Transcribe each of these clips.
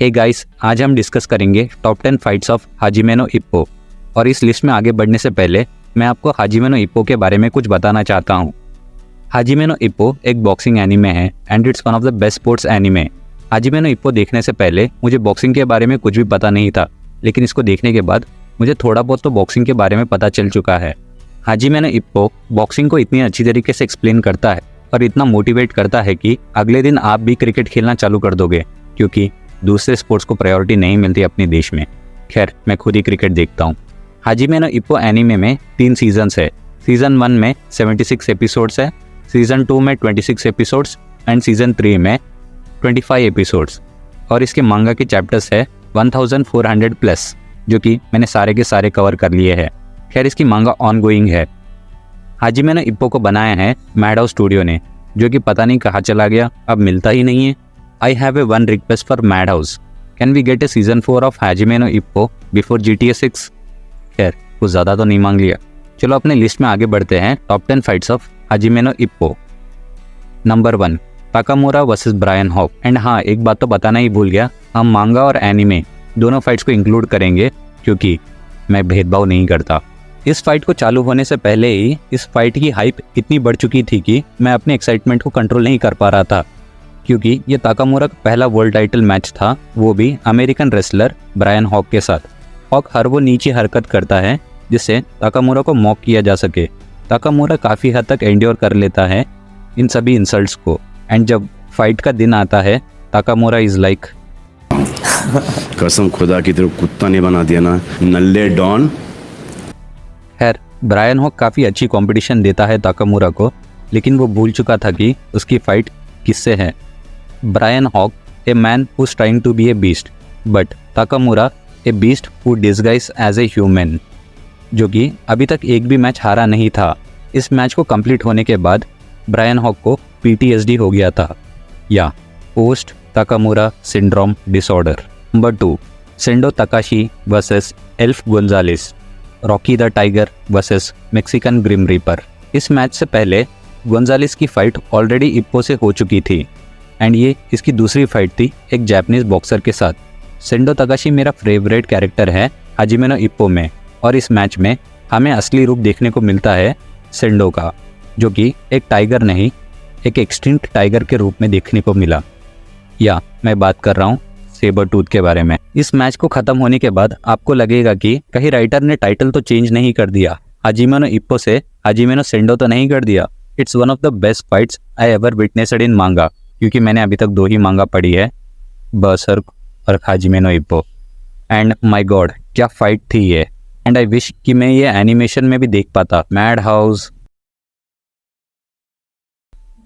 Hey guys, आज हम discuss करेंगे top 10 fights of Hajime no Ippo. और इस लिस्ट में आगे बढ़ने से पहले मैं आपको हाजिमे नो इप्पो के बारे में कुछ बताना चाहता हूँ। हाजिमे नो इप्पो एक बॉक्सिंग एनिमे है and it's one of the best sports anime. Hajime no Ippo देखने से पहले मुझे बॉक्सिंग के बारे में कुछ भी पता नहीं था, लेकिन इसको देखने के बाद मुझे थोड़ा बहुत तो बॉक्सिंग के बारे में पता चल चुका है। हाजिमे नो इप्पो बॉक्सिंग को इतनी अच्छी तरीके से एक्सप्लेन करता है और इतना मोटिवेट करता है कि अगले दिन आप भी क्रिकेट खेलना चालू कर दोगे, क्योंकि दूसरे स्पोर्ट्स को प्रायोरिटी नहीं मिलती अपने देश में। खैर, मैं खुद ही क्रिकेट देखता हूँ। हाजिमे नो इप्पो एनिमे में 3 सीजन्स है। सीजन 1 में 76 एपिसोड्स है, सीजन 2 में 26 एपिसोड्स एंड सीजन 3 में 25 एपिसोड्स। और इसके मांगा के चैप्टर्स है 1400 प्लस, जो कि मैंने सारे के सारे कवर कर लिए हैं। खैर, इसकी मांगा ऑन गोइंग है। हाजिमे नो इप्पो को बनाया है मैडहाउस स्टूडियो ने, जो कि पता नहीं कहाँ चला गया, अब मिलता ही नहीं है। I have a one request for Madhouse, can we get a season 4 of Hajime no Ippo before GTA 6? खैर, कुछ ज़्यादा तो नहीं मांग लिया। चलो अपने लिस्ट में आगे बढ़ते हैं। Top 10 fights of Hajime no Ippo. Number 1, Takamura versus Bryan Hawk. And हाँ, एक बात तो बताना ही भूल गया, हम मांगा और एनिमे दोनों फाइट्स को इंक्लूड करेंगे, क्योंकि मैं भेदभाव नहीं करता। इस फाइट को चालू होने से पहले ही इस फाइट की हाइप इतनी बढ़ चुकी थी कि मैं अपने एक्साइटमेंट को कंट्रोल नहीं कर पा रहा था, क्योंकि ये ताकामुरा का पहला वर्ल्ड टाइटल मैच था, वो भी अमेरिकन रेसलर ब्रायन हॉक के साथ। हॉक हर वो नीचे हरकत करता है जिससे ताकामुरा को मॉक किया जा सके। ताकामुरा काफ़ी हद तक एंड्योर कर लेता है इन सभी इंसल्ट्स को, एंड जब फाइट का दिन आता है ताकामुरा इज़ लाइक, कसम खुदा की तरफ कुत्ता ने बना दिया ना, नल्ले डॉन। खैर, ब्रायन हॉक काफ़ी अच्छी कंपटीशन देता है ताकामुरा को, लेकिन वो भूल चुका था कि उसकी फाइट किससे है। Brian Hawk a man who is trying to be a beast, but Takamura a beast who disguise as a human, जो कि अभी तक एक भी मैच हारा नहीं था। इस मैच को कंप्लीट होने के बाद ब्रायन हॉक को PTSD हो गया था, या post Takamura syndrome disorder. Number 2, Sendo Takashi versus Alf Gonzales, Rocky the tiger versus Mexican grim reaper. इस मैच से पहले गोंजालेस की फाइट ऑलरेडी इप्पो से हो चुकी थी, एंड ये इसकी दूसरी फाइट थी एक जापानीज बॉक्सर के साथ। सेंडो तकाशी मेरा फेवरेट कैरेक्टर है हाजिमे नो इप्पो में, और इस मैच में हमें असली रूप देखने को मिलता है सेंडो का, जो कि एक टाइगर नहीं, एक एक्सटिंक्ट टाइगर के रूप में देखने को मिला। या मैं बात कर रहा हूँ सेबर टूथ के बारे में। इस मैच को खत्म होने के बाद आपको लगेगा कि कहीं राइटर ने टाइटल तो चेंज नहीं कर दिया, हाजिमे नो इप्पो से हाजिमे नो सेंडो तो नहीं कर दिया। It's one of the best fights I ever witnessed इन मांगा, क्योंकि मैंने अभी तक 2 ही मांगा पढ़ी है, बर्सर्क और Hajime no Ippo. And my god, क्या फाइट थी ये, एंड आई विश कि मैं ये एनिमेशन में भी देख पाता। Madhouse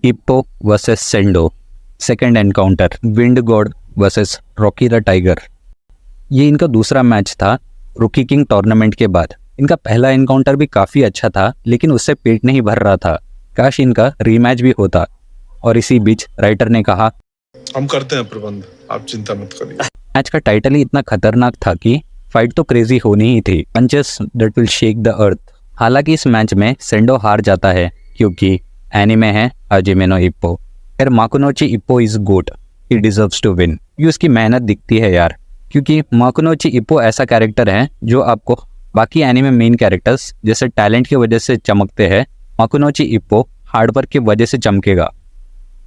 Ippo versus Sendo, second encounter Wind God versus Rocky the Tiger. ये इनका दूसरा मैच था रूकी किंग टूर्नामेंट के बाद। इनका पहला एनकाउंटर भी काफ़ी अच्छा था, लेकिन उससे पेट नहीं भर रहा था, काश इनका रीमैच भी होता। और इसी बीच राइटर ने कहा, हम करते हैं प्रबंध, आप चिंता मत करिए। मैच का टाइटल ही इतना खतरनाक था कि फाइट तो क्रेजी होनी ही थी, punches that will shake the earth. हालांकि इस मैच में सेंडो हार जाता है, क्योंकि एनिमे है हाजिमे नो इप्पो। फिर Makunouchi Ippo is goat, he deserves to win. ये उसकी मेहनत दिखती है यार, क्योंकि माकुनोची इप्पो ऐसा कैरेक्टर है जो आपको बाकी एनिमे मेन कैरेक्टर्स जैसे टैलेंट की वजह से चमकते हैं, माकुनोची इप्पो हार्डवर्क की वजह से चमकेगा,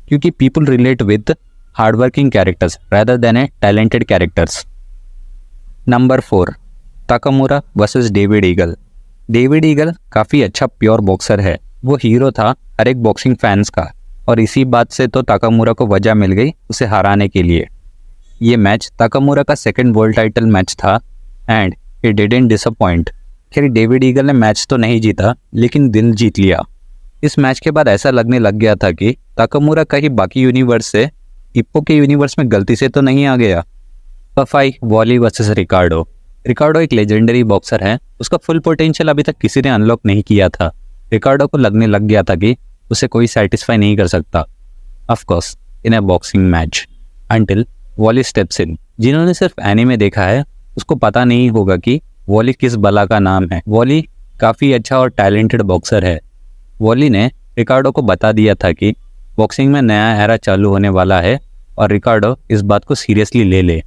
क्योंकि people relate with hardworking characters rather than a talented characters. Number 4, Takamura versus David eagle. David eagle काफ़ी अच्छा प्योर बॉक्सर है, वो हीरो था हर एक बॉक्सिंग फैंस का, और इसी बात से तो ताकामुरा को वजह मिल गई उसे हराने के लिए। ये मैच ताकामुरा का सेकंड वर्ल्ड टाइटल मैच था, एंड इट डिडंट डिसअपॉइंट। खैर, डेविड ईगल ने मैच तो नहीं जीता, लेकिन दिल जीत लिया। इस मैच के बाद ऐसा लगने लग गया था कि ताकामुरा कहीं बाकी यूनिवर्स से इप्पो के यूनिवर्स में गलती से तो नहीं आ गया। पफाई वॉली वर्सेस रिकार्डो। रिकार्डो एक लेजेंडरी बॉक्सर है, उसका फुल पोटेंशियल अभी तक किसी ने अनलॉक नहीं किया था। रिकार्डो को लगने लग गया था कि उसे कोई सेटिस्फाई नहीं कर सकता, of course in a boxing match, until Wally steps in. जिन्होंने सिर्फ एनीमे देखा है उसको पता नहीं होगा कि वॉली किस बला का नाम है। वॉली काफ़ी अच्छा और टैलेंटेड बॉक्सर है। वॉली ने रिकार्डो को बता दिया था कि बॉक्सिंग में नया एरा चालू होने वाला है और रिकार्डो इस बात को सीरियसली ले ले।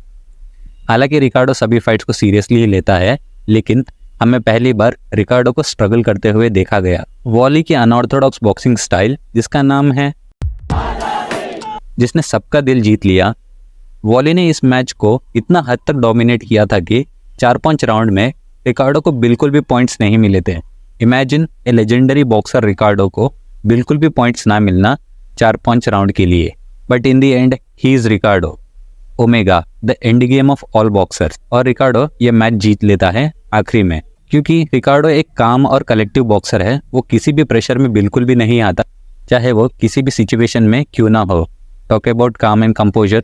हालांकि रिकार्डो सभी फाइट्स को सीरियसली ही लेता है, लेकिन हमें पहली बार रिकार्डो को स्ट्रगल करते हुए देखा गया। वॉली की अनऑर्थोडॉक्स बॉक्सिंग स्टाइल, जिसका नाम है, जिसने सबका दिल जीत लिया। वॉली ने इस मैच को इतना हद तक डोमिनेट किया था कि 4-5 राउंड में रिकार्डो को बिल्कुल भी पॉइंट्स नहीं मिले थे। इमेजिन ए लेजेंडरी बॉक्सर रिकार्डो को बिल्कुल भी पॉइंट्स ना मिलना 4-5 राउंड के लिए। But in the and he is Ricardo, omega, the end game of all boxers. और रिकार्डो ये मैच जीत लेता है आखिरी में, क्योंकि रिकार्डो एक काम और कलेक्टिव बॉक्सर है। वो किसी भी प्रेशर में बिल्कुल भी नहीं आता, चाहे वो किसी भी सिचुएशन में क्यों ना हो। टॉक अबाउट काम एंड कंपोजर,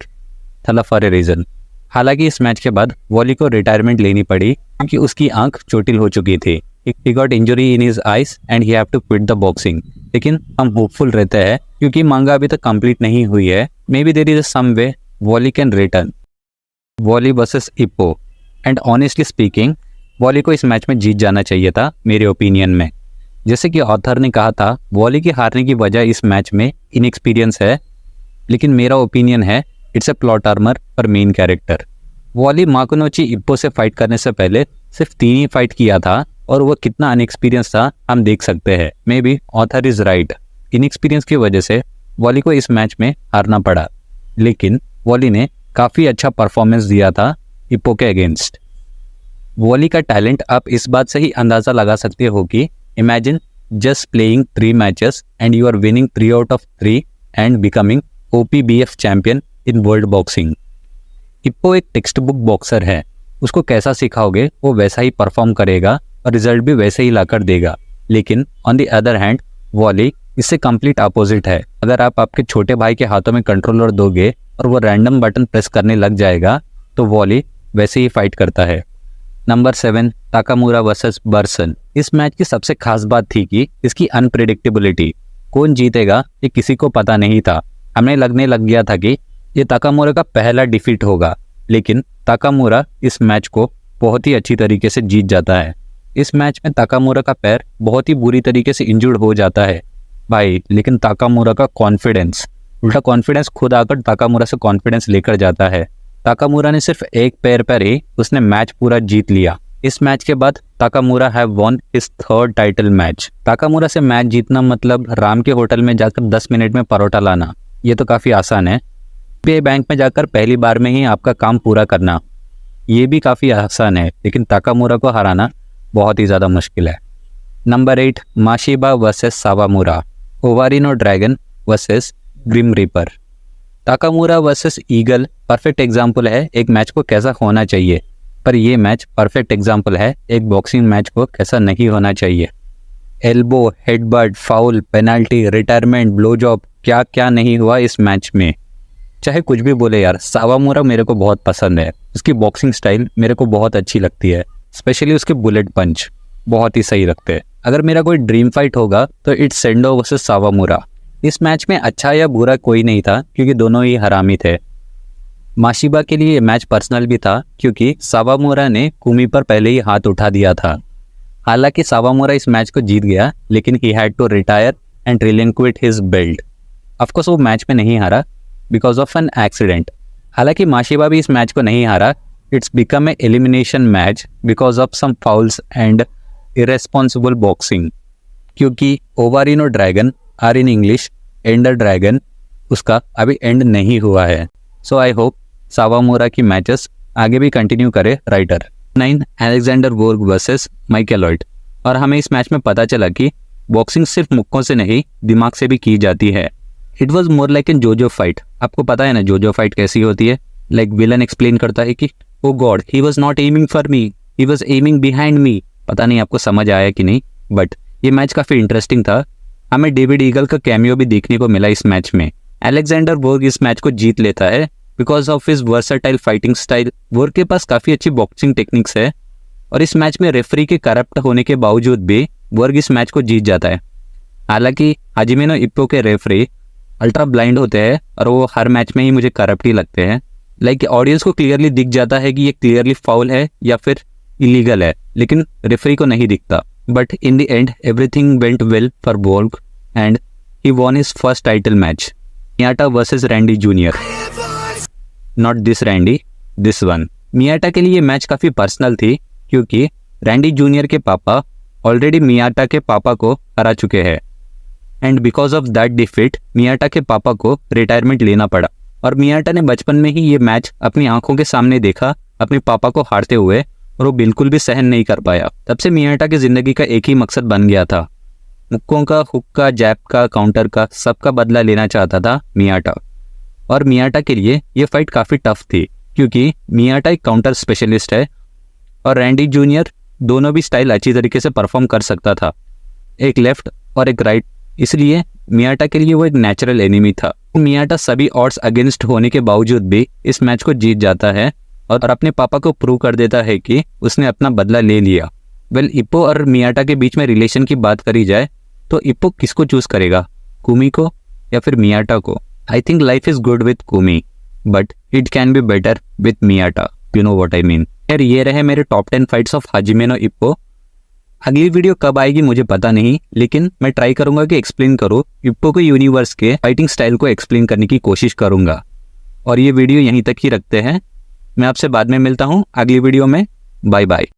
थला फॉर ए रीजन। हालांकि इस मैच के बाद वॉली को रिटायरमेंट लेनी पड़ी क्योंकि उसकी आंख चोटिल हो चुकी थी। He got injury in his eyes and he have to quit the boxing। लेकिन हम होपफुल रहते हैं क्योंकि मांगा अभी तक कंप्लीट नहीं हुई है। Maybe there is some way Wally can return. Wally versus Ippo, and honestly speaking Wally को इस मैच में जीत जाना चाहिए था मेरे ओपिनियन में। जैसे कि ऑथर ने कहा था, वॉली की हारने की वजह इस मैच में इनएक्सपीरियंस है, लेकिन मेरा ओपिनियन है it's a plot armour for main character. Wally Makunouchi Ippo से फाइट करने से पहले सिर्फ 3 ही फाइट किया था और वो कितना अनएक्सपीरियंस था हम देख सकते हैं। May be author is right, inexperience की वजह से वॉली को इस मैच में हारना पड़ा, लेकिन वॉली ने काफ़ी अच्छा परफॉर्मेंस दिया था इप्पो के अगेंस्ट। वॉली का टैलेंट आप इस बात से ही अंदाज़ा लगा सकते हो कि imagine just playing 3 matches and you are winning 3 out of 3 and becoming OPBF champion in world boxing. Ippo एक टेक्स्ट बुक बॉक्सर है, उसको कैसा सिखाओगे वो वैसा ही परफॉर्म करेगा और रिजल्ट भी वैसे ही लाकर देगा। लेकिन on the other hand Wally इससे कंप्लीट अपोजिट है। अगर आप आपके छोटे भाई के हाथों में कंट्रोलर दोगे और वो रैंडम बटन प्रेस करने लग जाएगा, तो वॉली वैसे ही फाइट करता है। Number 7, Takamura versus Bison. इस मैच की सबसे खास बात थी कि इसकी अनप्रेडिक्टेबिलिटी। कौन जीतेगा ये किसी को पता नहीं था। हमें लगने लग गया था कि ये ताकामुरा का पहला डिफीट होगा, लेकिन ताकामुरा इस मैच को बहुत ही अच्छी तरीके से जीत जाता है। इस मैच में ताकामुरा का पैर बहुत ही बुरी तरीके से इंजर्ड हो जाता है भाई, लेकिन ताकामुरा का कॉन्फिडेंस, उल्टा कॉन्फिडेंस खुद आकर ताकामुरा से कॉन्फिडेंस लेकर जाता है। ताकामुरा ने सिर्फ एक पैर पर ही उसने मैच पूरा जीत लिया। इस मैच के बाद Takamura have von his 3rd title match. Takamura से मैच जीतना मतलब राम के होटल में जाकर 10 मिनट में परोठा लाना, ये तो काफ़ी आसान है। पे बैंक में जाकर पहली बार में ही आपका काम पूरा करना, ये भी काफ़ी आसान है, लेकिन ताकामुरा को हराना बहुत ही ज़्यादा मुश्किल है। Number 8, Mashiba versus Sawamura, Owari no Dragon versus Grim Reaper. Takamura versus Eagle perfect example है एक मैच को कैसा होना चाहिए, पर यह मैच परफेक्ट एग्जाम्पल है एक बॉक्सिंग मैच को कैसा नहीं होना चाहिए। Elbow, headbutt, foul, penalty, retirement, blow job, क्या क्या नहीं हुआ इस मैच में। चाहे कुछ भी बोले यार, सावामुरा मेरे को बहुत पसंद है। उसकी बॉक्सिंग स्टाइल मेरे को बहुत अच्छी लगती है, स्पेशली उसके बुलेट पंच बहुत ही सही लगते हैं। अगर मेरा कोई ड्रीम फाइट होगा तो इट्स सेंडो वर्सेस सावामुरा। इस मैच में अच्छा या बुरा कोई नहीं था क्योंकि दोनों ही हरामी थे। माशिबा के लिए ये मैच पर्सनल भी था क्योंकि सावामुरा ने कुमी पर पहले ही हाथ उठा दिया था। हालांकि सावामुरा इस मैच को जीत गया, लेकिन he had to retire and relinquish his belt. Of course वो मैच में नहीं हारा बिकॉज ऑफ एन एक्सीडेंट। हालांकि माशिबा भी इस मैच को नहीं हारा, it's become a elimination match because of some fouls and irresponsible boxing. क्योंकि Owari no Dragon, or in English Ender Dragon, उसका अभी एंड नहीं हुआ है। सो आई होप सावामुरा की मैचेस आगे भी कंटिन्यू करे writer. 9, Alexander Volg versus Michael Lloyd. और हमें इस मैच में पता चला कि बॉक्सिंग सिर्फ मुक्कों से नहीं दिमाग से भी की जाती है। It was more like an जोजो फाइट। आपको पता है ना जोजो फाइट कैसी होती है। लाइक विलन एक्सप्लेन करता है कि oh god, he was not aiming for me, he was aiming behind me. पता नहीं आपको समझ आया कि नहीं, बट ये मैच काफ़ी इंटरेस्टिंग था। हमें डेविड ईगल का कैमियो भी देखने को मिला इस मैच में। अलेक्जेंडर वोर्ग इस मैच को जीत लेता है because of his versatile fighting style. Volg के पास काफ़ी अच्छी बॉक्सिंग टेक्निक्स है और इस मैच में रेफरी के करप्ट होने के बावजूद भी वोर्ग इस मैच को जीत जाता है। हालांकि हाजिमेनो इप्पो के रेफरी अल्ट्रा ब्लाइंड होते हैं और वो हर मैच में ही मुझे करप्ट ही लगते हैं। लाइक ऑडियंस को क्लियरली दिख जाता है कि ये क्लियरली फाउल है या फिर इलीगल है, लेकिन रेफरी को नहीं दिखता। But in the end everything went well for Volg and he won his first title match, Miyata versus Randy junior. Not this Randy, this one. Miyata के लिए ये मैच काफ़ी पर्सनल थी क्योंकि रैंडी जूनियर के पापा ऑलरेडी मियाटा के पापा को हरा चुके हैं and because of that defeat Miyata के पापा को रिटायरमेंट लेना पड़ा और मियाटा ने बचपन में ही ये मैच अपनी आंखों के सामने देखा अपने पापा को हारते हुए और वो बिल्कुल भी सहन नहीं कर पाया। तब से मियाटा की ज़िंदगी का एक ही मकसद बन गया था, मुक्कों का, हुक का, जैब का, काउंटर का, सबका बदला लेना चाहता था मियाटा। और मियाटा के लिए ये फाइट काफ़ी टफ थी क्योंकि मियाटा एक काउंटर स्पेशलिस्ट है और रैंडी जूनियर दोनों भी स्टाइल अच्छी तरीके से परफॉर्म कर सकता था, एक लेफ्ट और एक राइट, इसलिए मियाटा के लिए वो एक नेचुरल एनिमी था। मियाटा सभी ऑड्स अगेंस्ट होने के बावजूद भी इस मैच को जीत जाता है और अपने पापा को प्रूव कर देता है कि उसने अपना बदला ले लिया। वेल, इप्पो और मियाटा के बीच में रिलेशन की बात करी जाए तो इप्पो किसको चूज करेगा, कुमी को या फिर मियाटा को? I think life is good with Kumi but it can be better with Miyata, you know what I mean. यार, ये रहे मेरे top 10 fights of Hajime no Ippo. अगली वीडियो कब आएगी मुझे पता नहीं, लेकिन मैं ट्राई करूंगा कि एक्सप्लेन करूँ इप्पो के यूनिवर्स के फाइटिंग स्टाइल को एक्सप्लेन करने की कोशिश करूंगा। और ये वीडियो यहीं तक ही रखते हैं, मैं आपसे बाद में मिलता हूँ अगली वीडियो में। Bye bye.